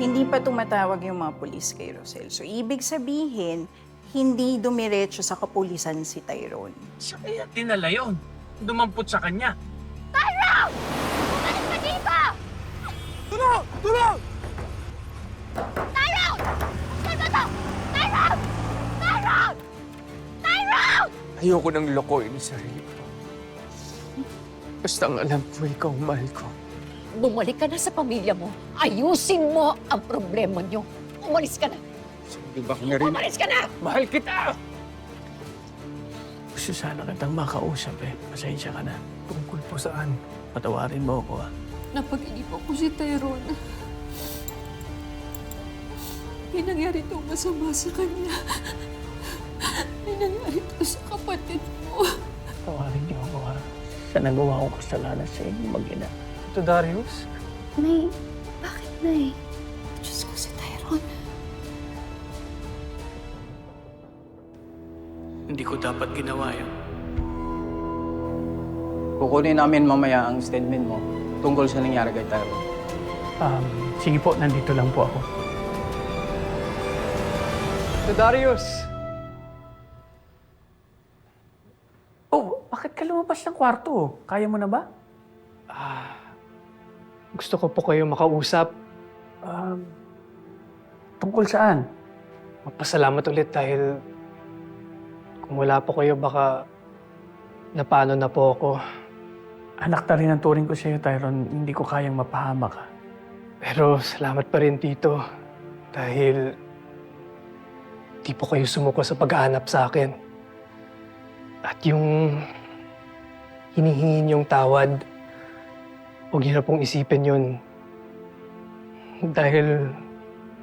Hindi pa tumatawag yung mga pulis kay Rosel. So, ibig sabihin, hindi dumiretso sa kapulisan si Tyrone. Siya kaya dinala yun. Dumampot sa kanya. Umalis ka dito! Tulong! Tulong! Tyrone! Saan ba to? Tyrone! Tyrone! Tyrone! Ayoko nang lokohin ang sarili ko. Basta ang alam ko, ikaw ang mahal ko. Bumalik ka na sa pamilya mo. Ayusin mo ang problema niyo. Umalis ka na. Sabi ba ko na rin? Umalis ka na! Mahal kita! Gusto sana kitang makausap eh. Pasensya ka na. Tungkol po saan? Patawarin mo ako ah. Napag-inipan ko si Tyrone. May nangyari itong masama sa kanya. May nangyari ito sa kapatid mo. Patawarin niyo ako ha. Sa nagawa kong kasalanan sa inyo mag-ina. Ito, Darius? Nay, bakit Nay? Diyos ko si Tyrone. Hindi ko dapat ginawa yun. Kukunin namin mamaya ang statement mo tungkol sa nangyari kay Tyrone. Sige po, nandito lang po ako. Ito, Darius! Oh, bakit ka lumabas ng kwarto? Kaya mo na ba? Gusto ko po kayo makausap. Tungkol saan? Magpasalamat ulit dahil kung wala po kayo, baka napano na po ako. Anak na rin ang turing ko sa'yo, Tyrone. Hindi ko kayang mapahama ka. Pero salamat pa rin, Tito. Dahil di po kayo sumuko sa paghahanap sa akin. At yung hinihingi niyong tawad, huwag niyo na pong isipin yun. Dahil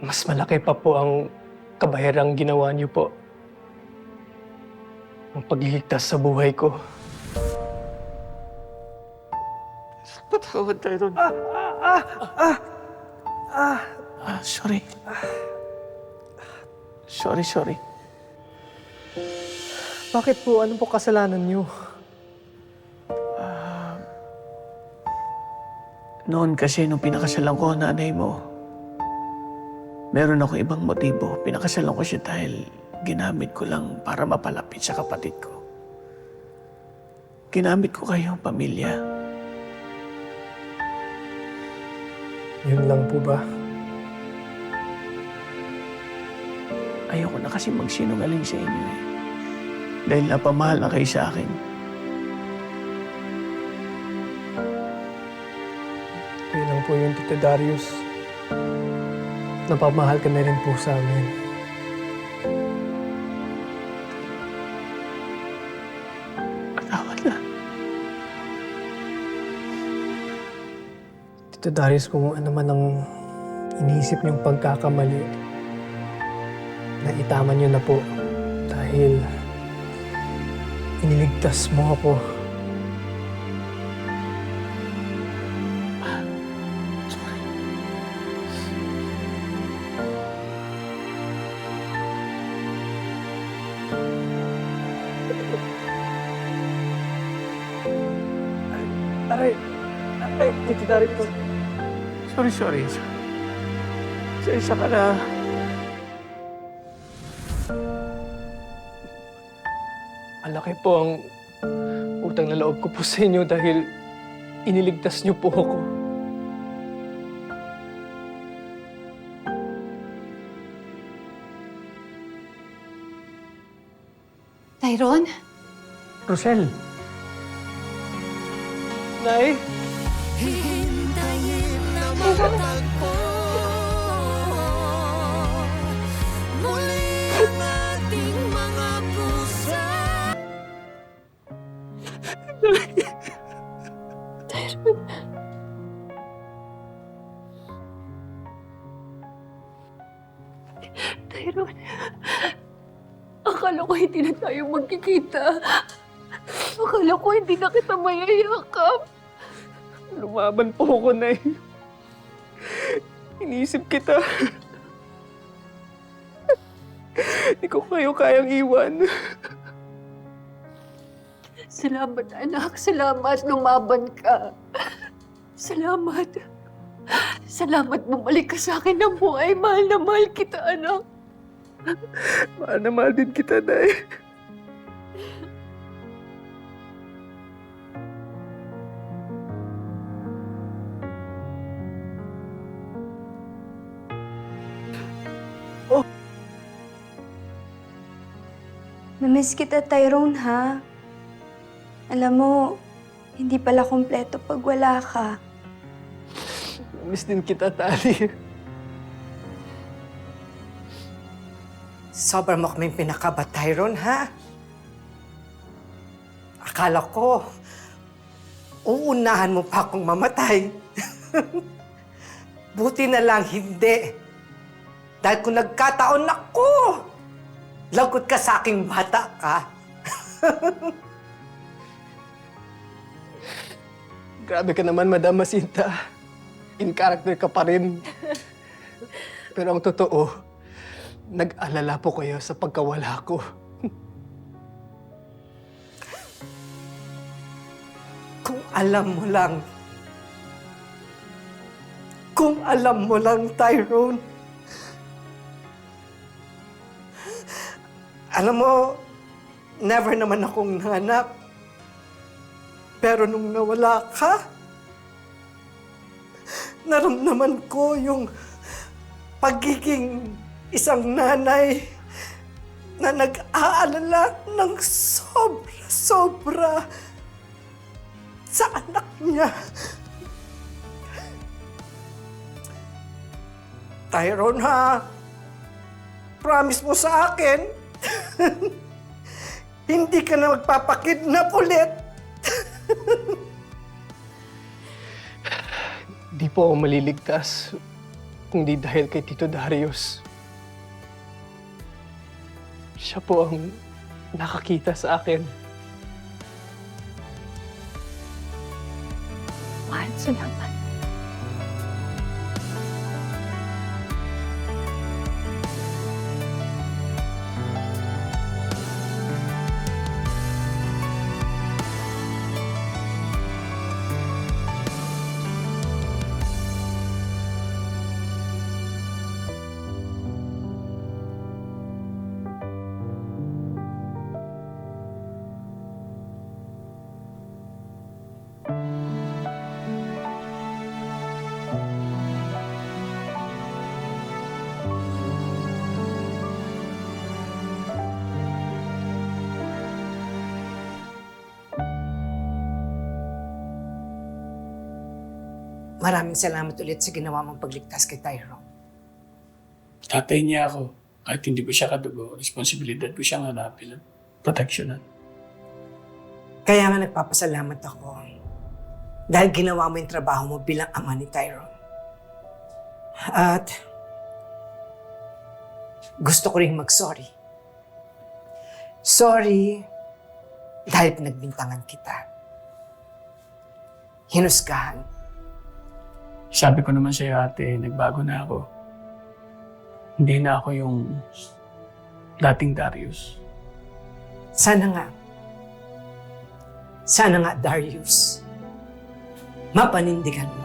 mas malaki pa po ang kabahirang ginawa niyo po. Ang pagliligtas sa buhay ko. Patawad, Tyrone. Sorry. Sorry. Bakit po? Ano po kasalanan niyo? Noon kasi nung pinakasalan ko ang nanay mo, meron ako ibang motibo. Pinakasalan ko siya dahil ginamit ko lang para mapalapit sa kapatid ko. Ginamit ko kayong pamilya. Yun lang po ba? Ayoko na kasi magsinungaling sa inyo eh. Dahil napamahal na kayo sa akin. Yun lang po yung Tito Darius. Napamahal ka na rin po sa amin. Patawad na. Tito Darius, kung ano man ang iniisip niyong pagkakamali, naitama niyo na po. Dahil iniligtas mo ako. Aray, Tito Darius. Sorry. Sensya ka na. Malaki po ang utang na loob ko po sa inyo dahil iniligtas niyo po ako. Tyrone? Rosel. Nay? Tyrone, akala ko hindi na tayo magkikita. Akala ko hindi na kita mayayakap. Lumaban po ako, Nay. Iniisip kita. Hindi ko kayo kayang iwan. Salamat, anak. Salamat. Lumaban ka. Salamat. Salamat bumalik ka sa akin ng buhay. Mahal na mahal kita, anak. Mahal na mahal din kita, Nay. Namiss kita, Tyrone, ha? Alam mo, hindi pala kompleto pag wala ka. Miss din kita, Tali. Sobra mo kaming pinakaba, Tyrone, ha? Akala ko, uunahan mo pa akong mamatay. Buti na lang hindi. Dahil kung nagkataon ako, lagot ka sa aking bata ka. Grabe ka naman, Madam Jacinta. In character ka pa rin. Pero ang totoo, nag-alala po kayo sa pagkawala ko. Kung alam mo lang. Kung alam mo lang, Tyrone. Alam mo, never naman akong nanganak. Pero nung nawala ka, naramdaman ko yung pagiging isang nanay na nag-aalala ng sobra-sobra sa anak niya. Tyrone, ha? Promise mo sa akin, hindi ka na magpapakidnap ulit. Di po ako maliligtas, kundi dahil kay Tito Darius. Siya po ang nakakita sa akin. Mahal, salamat. Maraming salamat ulit sa ginawa mong pagligtas kay Tyrone. Tatay niya ako. Kahit hindi ko siya kadugo, responsibilidad ko siyang hanapin at proteksyonan. Kaya nga nagpapasalamat ako dahil ginawa mo yung trabaho mo bilang ama ni Tyrone. At gusto ko rin mag-sorry. Sorry dahil pinagbintangan kita. Hinusgahan. Sabi ko naman sa'yo, ate, nagbago na ako. Hindi na ako yung dating Darius. Sana nga. Sana nga, Darius. Mapanindigan mo.